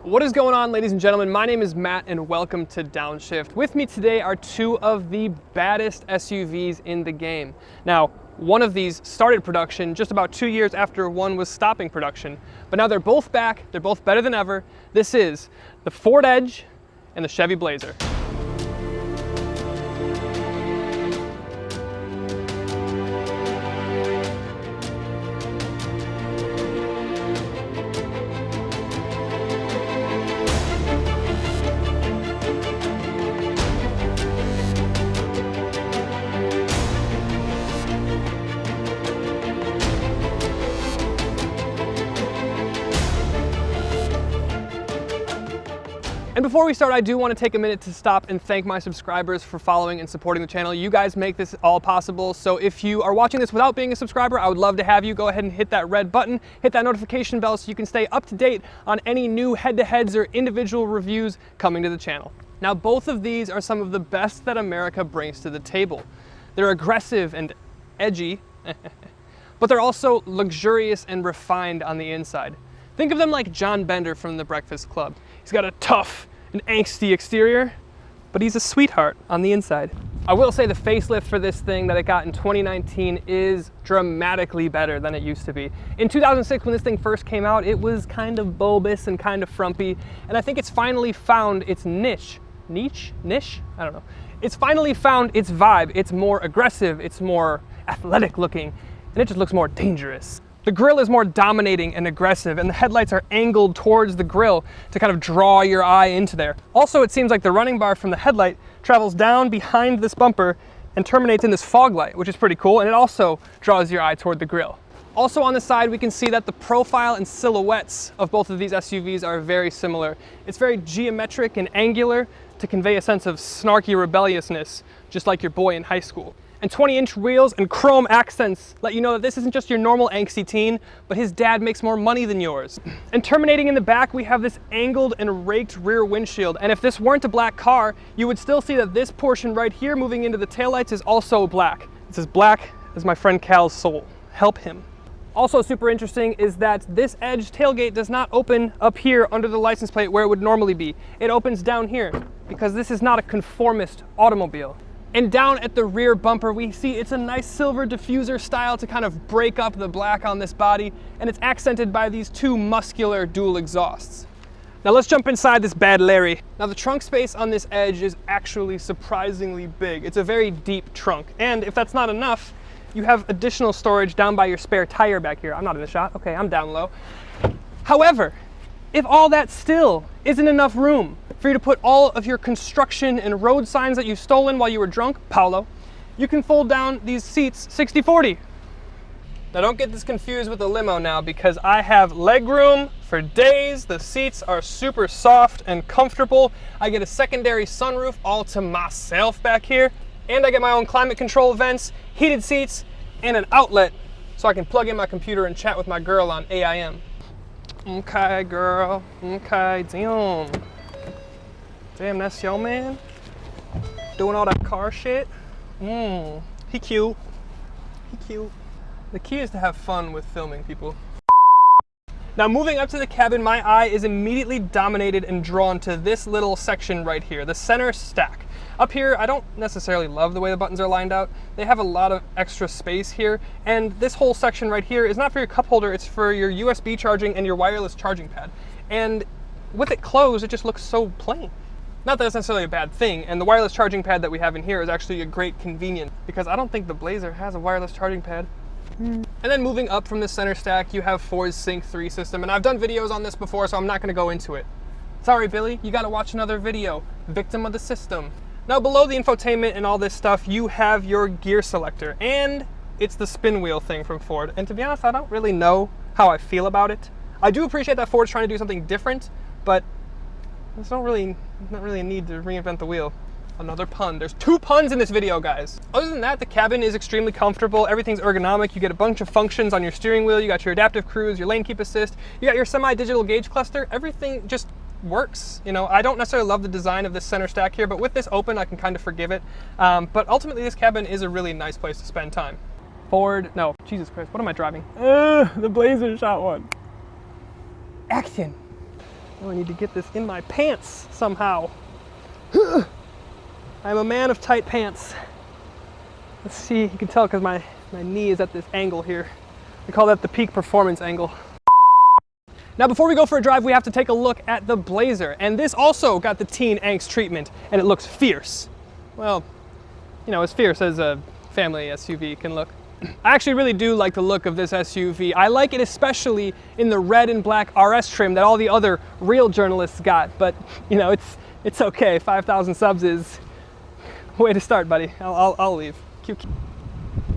What is going on, ladies and gentlemen? My name is Matt and welcome to Downshift. With me today are two of the baddest SUVs in the game. Now, one of these started production just about 2 years after one was stopping production, but now they're both back, they're both better than ever. This is the Ford Edge and the Chevy Blazer. And before we start, I do want to take a minute to stop and thank my subscribers for following and supporting the channel. You guys make this all possible. So if you are watching this without being a subscriber, I would love to have you go ahead and hit that red button, hit that notification bell so you can stay up to date on any new head-to-heads or individual reviews coming to the channel. Now, both of these are some of the best that America brings to the table. They're aggressive and edgy, but they're also luxurious and refined on the inside. Think of them like John Bender from The Breakfast Club. He's got a tough and angsty exterior, but he's a sweetheart on the inside. I will say the facelift for this thing that it got in 2019 is dramatically better than it used to be. In 2006, when this thing first came out, it was kind of bulbous and kind of frumpy, and I think it's finally found its niche? I don't know. It's finally found its vibe. It's more aggressive, it's more athletic looking, and it just looks more dangerous. The grille is more dominating and aggressive, and the headlights are angled towards the grille to kind of draw your eye into there. Also, it seems like the running bar from the headlight travels down behind this bumper and terminates in this fog light, which is pretty cool, and it also draws your eye toward the grille. Also on the side, we can see that the profile and silhouettes of both of these SUVs are very similar. It's very geometric and angular to convey a sense of snarky rebelliousness, just like your boy in high school. And 20-inch wheels and chrome accents let you know that this isn't just your normal angsty teen, but his dad makes more money than yours. And terminating in the back, we have this angled and raked rear windshield. And if this weren't a black car, you would still see that this portion right here moving into the taillights is also black. It's as black as my friend Cal's soul. Help him. Also super interesting is that this Edge tailgate does not open up here under the license plate where it would normally be. It opens down here because this is not a conformist automobile. And down at the rear bumper, we see it's a nice silver diffuser style to kind of break up the black on this body, and it's accented by these two muscular dual exhausts. Now let's jump inside this bad Larry. Now the trunk space on this Edge is actually surprisingly big. It's a very deep trunk, and if that's not enough, you have additional storage down by your spare tire back here. I'm not in the shot, okay, I'm down low. However, if all that still isn't enough room for you to put all of your construction and road signs that you've stolen while you were drunk, Paolo, you can fold down these seats 60-40. Now don't get this confused with the limo now, because I have leg room for days. The seats are super soft and comfortable. I get a secondary sunroof all to myself back here, and I get my own climate control vents, heated seats, and an outlet so I can plug in my computer and chat with my girl on AIM. Okay, girl. Okay, damn. Damn, that's your man? Doing all that car shit? He cute. He cute. The key is to have fun with filming, people. Now, moving up to the cabin, my eye is immediately dominated and drawn to this little section right here, the center stack. Up here, I don't necessarily love the way the buttons are lined out. They have a lot of extra space here, and this whole section right here is not for your cup holder, it's for your USB charging and your wireless charging pad. And with it closed, it just looks so plain. Not that it's necessarily a bad thing, and the wireless charging pad that we have in here is actually a great convenience, because I don't think the Blazer has a wireless charging pad. And then moving up from the center stack, you have Ford's Sync 3 system, and I've done videos on this before, so I'm not gonna go into it. Sorry, Billy, you gotta watch another video. Victim of the system. Now, below the infotainment and all this stuff, you have your gear selector, and it's the spin wheel thing from Ford. And to be honest, I don't really know how I feel about it. I do appreciate that Ford's trying to do something different, but there's not really a need to reinvent the wheel. Another pun. There's 2 puns in this video, guys. Other than that, the cabin is extremely comfortable. Everything's ergonomic. You get a bunch of functions on your steering wheel. You got your adaptive cruise, your lane keep assist. You got your semi-digital gauge cluster. Everything just works. You know, I don't necessarily love the design of this center stack here, but with this open, I can kind of forgive it. But ultimately, this cabin is a really nice place to spend time. Ford, no, Jesus Christ, what am I driving? The Blazer shot one. Action. Oh, I need to get this in my pants somehow. I'm a man of tight pants. Let's see, you can tell because my knee is at this angle here. We call that the peak performance angle. Now before we go for a drive, we have to take a look at the Blazer. And this also got the teen angst treatment, and it looks fierce. Well, you know, as fierce as a family SUV can look. I actually really do like the look of this SUV. I like it especially in the red and black RS trim that all the other real journalists got, but you know, it's okay. 5,000 subs is way to start, buddy. I'll leave. Cute.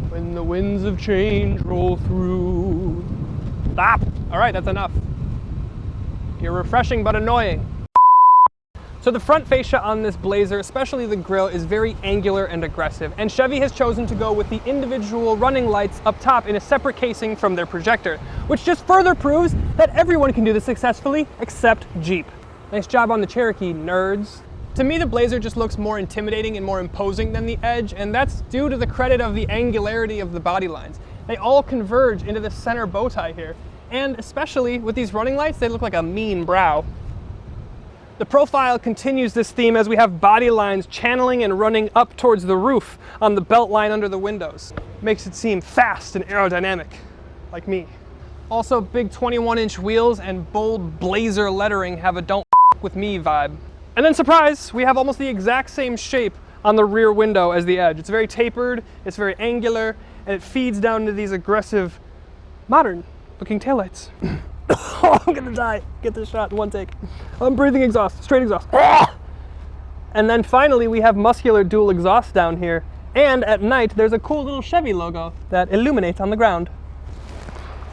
When the winds of change roll through. Stop. All right, that's enough. You're refreshing but annoying. So the front fascia on this Blazer, especially the grille, is very angular and aggressive, and Chevy has chosen to go with the individual running lights up top in a separate casing from their projector, which just further proves that everyone can do this successfully except Jeep. Nice job on the Cherokee, nerds. To me, the Blazer just looks more intimidating and more imposing than the Edge, and that's due to the credit of the angularity of the body lines. They all converge into the center bow tie here, and especially with these running lights, they look like a mean brow. The profile continues this theme as we have body lines channeling and running up towards the roof on the belt line under the windows. Makes it seem fast and aerodynamic, like me. Also, big 21-inch wheels and bold Blazer lettering have a don't f with me vibe. And then surprise, we have almost the exact same shape on the rear window as the Edge. It's very tapered, it's very angular, and it feeds down to these aggressive, modern looking taillights. Oh, I'm gonna die. Get this shot in one take. I'm breathing exhaust, straight exhaust. And then finally we have muscular dual exhaust down here. And at night there's a cool little Chevy logo that illuminates on the ground.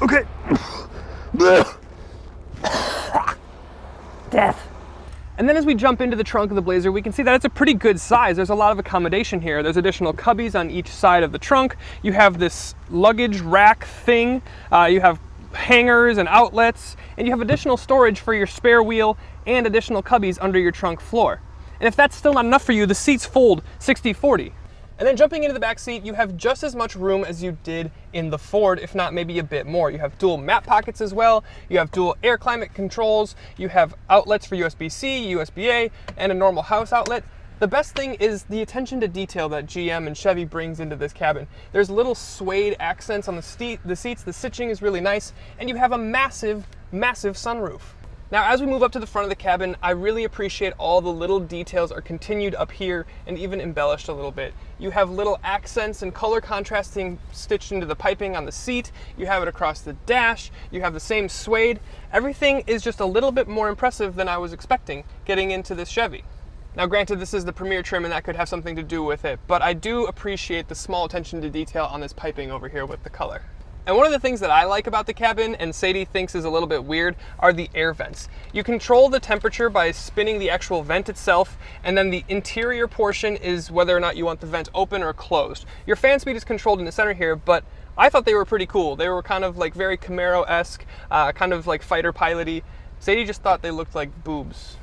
Okay. Death. And then as we jump into the trunk of the Blazer, we can see that it's a pretty good size. There's a lot of accommodation here. There's additional cubbies on each side of the trunk. You have this luggage rack thing. You have hangers and outlets, and you have additional storage for your spare wheel and additional cubbies under your trunk floor. And if that's still not enough for you, the seats fold 60-40. And then jumping into the back seat, you have just as much room as you did in the Ford, if not maybe a bit more. You have dual map pockets as well. You have dual air climate controls. You have outlets for USB-C, USB-A, and a normal house outlet. The best thing is the attention to detail that GM and Chevy brings into this cabin. There's little suede accents on the seats, the stitching is really nice, and you have a massive, massive sunroof. Now, as we move up to the front of the cabin, I really appreciate all the little details are continued up here and even embellished a little bit. You have little accents and color contrasting stitched into the piping on the seat. You have it across the dash. You have the same suede. Everything is just a little bit more impressive than I was expecting getting into this Chevy. Now granted, this is the Premier trim and that could have something to do with it, but I do appreciate the small attention to detail on this piping over here with the color. And one of the things that I like about the cabin, and Sadie thinks is a little bit weird, are the air vents. You control the temperature by spinning the actual vent itself, and then the interior portion is whether or not you want the vent open or closed. Your fan speed is controlled in the center here, but I thought they were pretty cool. They were kind of like very Camaro-esque, kind of like fighter pilot-y. Sadie just thought they looked like boobs.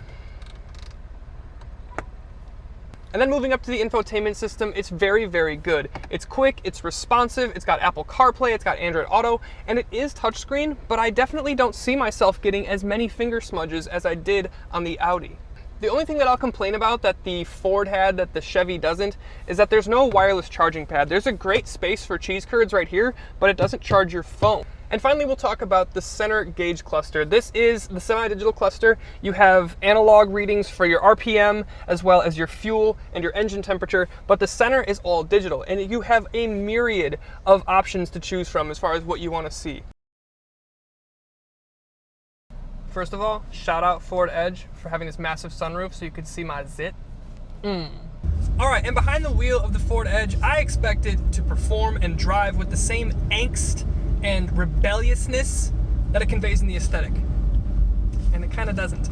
And then moving up to the infotainment system, it's very, very good. It's quick, it's responsive, it's got Apple CarPlay, it's got Android Auto, and it is touchscreen, but I definitely don't see myself getting as many finger smudges as I did on the Audi. The only thing that I'll complain about that the Ford had that the Chevy doesn't is that there's no wireless charging pad. There's a great space for cheese curds right here, but it doesn't charge your phone. And finally, we'll talk about the center gauge cluster. This is the semi-digital cluster. You have analog readings for your RPM, as well as your fuel and your engine temperature, but the center is all digital, and you have a myriad of options to choose from as far as what you want to see. First of all, shout out Ford Edge for having this massive sunroof so you could see my zit. All right, and behind the wheel of the Ford Edge, I expected to perform and drive with the same angst and rebelliousness that it conveys in the aesthetic. And it kind of doesn't.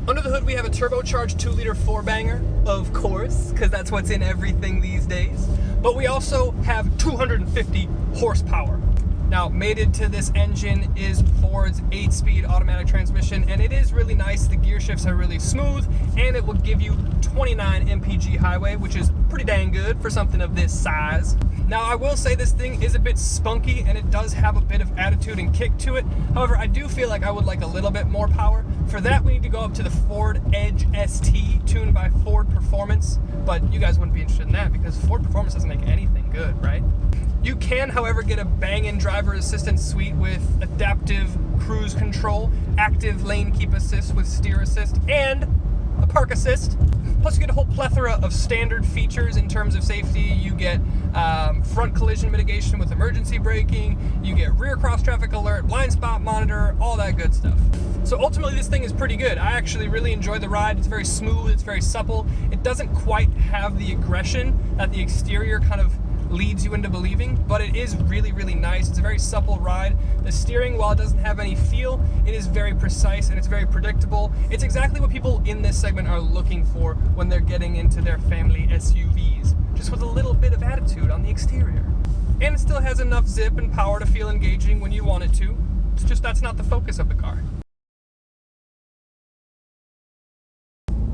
Under the hood, we have a turbocharged 2-liter 4-banger, of course, because that's what's in everything these days. But we also have 250 horsepower. Now, mated to this engine is Ford's 8-speed automatic transmission, and it is really nice. The gear shifts are really smooth, and it will give you 29 mpg highway, which is pretty dang good for something of this size. Now, I will say this thing is a bit spunky, and it does have a bit of attitude and kick to it. However, I do feel like I would like a little bit more power. For that, we need to go up to the Ford Edge ST, tuned by Ford Performance, but you guys wouldn't be interested in that because Ford Performance doesn't make anything good, right? You can, however, get a bang-in driver assistance suite with adaptive cruise control, active lane keep assist with steer assist, and a park assist. Plus, you get a whole plethora of standard features in terms of safety. You get front collision mitigation with emergency braking. You get rear cross traffic alert, blind spot monitor, all that good stuff. So ultimately, this thing is pretty good. I actually really enjoy the ride. It's very smooth. It's very supple. It doesn't quite have the aggression that the exterior kind of leads you into believing, but it is really, really nice. It's a very supple ride. The steering, while it doesn't have any feel, it is very precise and it's very predictable. It's exactly what people in this segment are looking for when they're getting into their family SUVs, just with a little bit of attitude on the exterior. And it still has enough zip and power to feel engaging when you want it to. It's just that's not the focus of the car.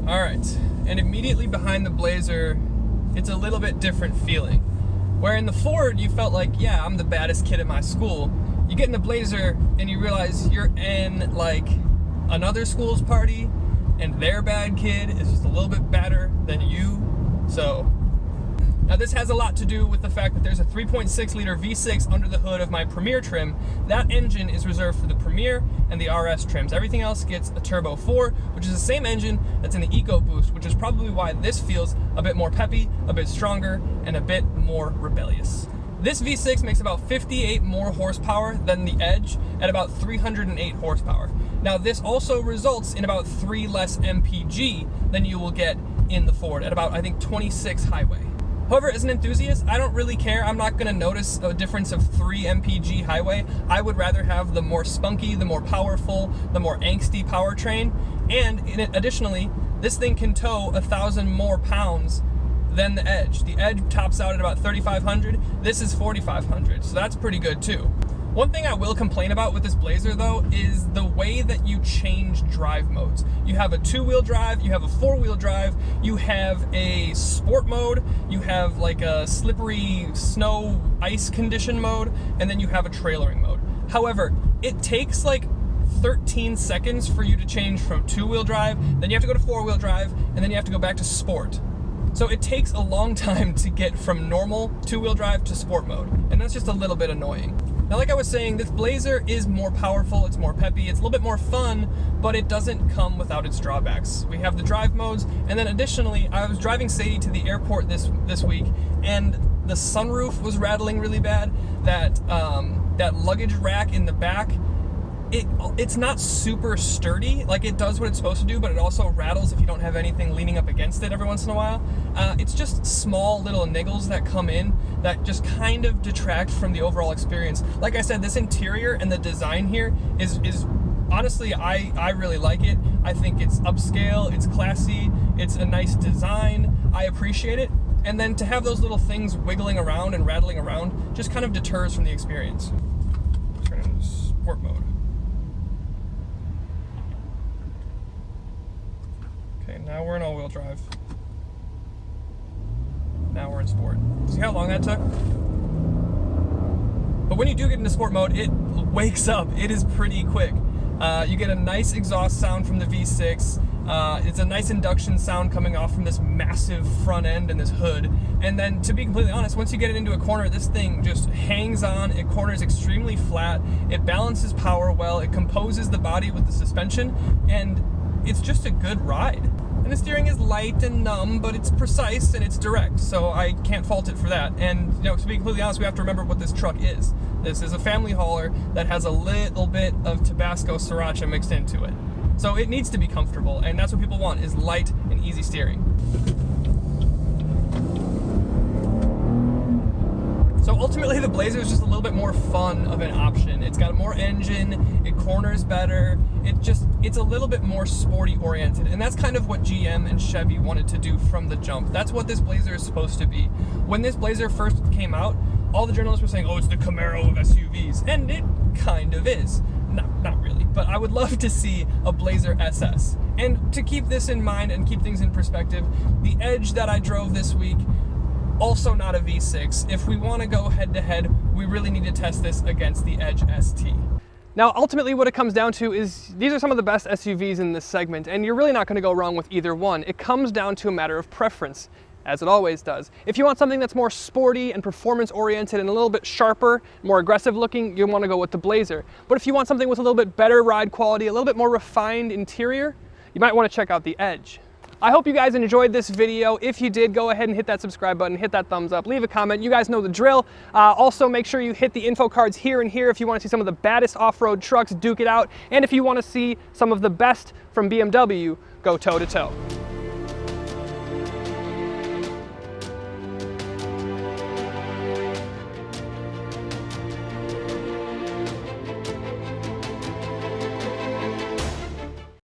All right, and immediately behind the Blazer, it's a little bit different feeling. Where in the Ford, you felt like, yeah, I'm the baddest kid at my school. You get in the Blazer and you realize you're in like another school's party and their bad kid is just a little bit badder than you. So now this has a lot to do with the fact that there's a 3.6 liter V6 under the hood of my Premier trim. That engine is reserved for the Premier and the RS trims. Everything else gets a Turbo 4, which is the same engine that's in the EcoBoost, which is probably why this feels a bit more peppy, a bit stronger, and a bit more rebellious. This V6 makes about 58 more horsepower than the Edge at about 308 horsepower. Now this also results in about 3 less MPG than you will get in the Ford at about, I think, 26 highway. However, as an enthusiast, I don't really care. I'm not going to notice a difference of 3 MPG highway. I would rather have the more spunky, the more powerful, the more angsty powertrain. And additionally, this thing can tow 1,000 more pounds than the Edge. The Edge tops out at about 3,500. This is 4,500, so that's pretty good too. One thing I will complain about with this Blazer though is the way that you change drive modes. You have a 2-wheel drive, you have a 4-wheel drive, you have a sport mode, you have like a slippery snow ice condition mode, and then you have a trailering mode. However, it takes like 13 seconds for you to change from 2-wheel drive, then you have to go to 4-wheel drive, and then you have to go back to sport. So it takes a long time to get from normal 2-wheel drive to sport mode, and that's just a little bit annoying. Now, like I was saying, this Blazer is more powerful, it's more peppy, it's a little bit more fun, but it doesn't come without its drawbacks. We have the drive modes, and then additionally, I was driving Sadie to the airport this week, and the sunroof was rattling really bad. That luggage rack in the back, it's not super sturdy. Like, it does what it's supposed to do, but it also rattles if you don't have anything leaning up against it every once in a while. It's just small little niggles that come in that just kind of detract from the overall experience. Like I said, this interior and the design here is honestly, I really like it. I think it's upscale, it's classy, it's a nice design. I appreciate it. And then to have those little things wiggling around and rattling around just kind of deters from the experience. Turn into sport mode. Okay, now we're in all-wheel drive. Now we're in sport. See how long that took? But when you do get into sport mode, it wakes up. It is pretty quick. You get a nice exhaust sound from the V6. It's a nice induction sound coming off from this massive front end and this hood. And then, to be completely honest, once you get it into a corner, this thing just hangs on. It corners extremely flat. It balances power well. It composes the body with the suspension. And it's just a good ride. And the steering is light and numb, but it's precise and it's direct, so I can't fault it for that. And, you know, to be completely honest, we have to remember what this truck is. This is a family hauler that has a little bit of Tabasco Sriracha mixed into it. So it needs to be comfortable, and that's what people want, is light and easy steering. So ultimately, the Blazer is just a little bit more fun of an option. It's got more engine, it corners better, it's a little bit more sporty oriented, and that's kind of what GM and Chevy wanted to do from the jump. That's what this Blazer is supposed to be. When this Blazer first came out, all the journalists were saying, oh, it's the Camaro of SUVs, and it kind of is. Not really, but I would love to see a Blazer SS. And to keep this in mind and keep things in perspective, the Edge that I drove this week, also not a V6. If we want to go head to head, we really need to test this against the Edge ST. Now, ultimately what it comes down to is these are some of the best SUVs in this segment, and you're really not gonna go wrong with either one. It comes down to a matter of preference, as it always does. If you want something that's more sporty and performance oriented and a little bit sharper, more aggressive looking, you wanna go with the Blazer. But if you want something with a little bit better ride quality, a little bit more refined interior, you might wanna check out the Edge. I hope you guys enjoyed this video. If you did, go ahead and hit that subscribe button, hit that thumbs up, leave a comment. You guys know the drill. Also, make sure you hit the info cards here and here if you want to see some of the baddest off-road trucks, duke it out. And if you want to see some of the best from BMW, go toe to toe.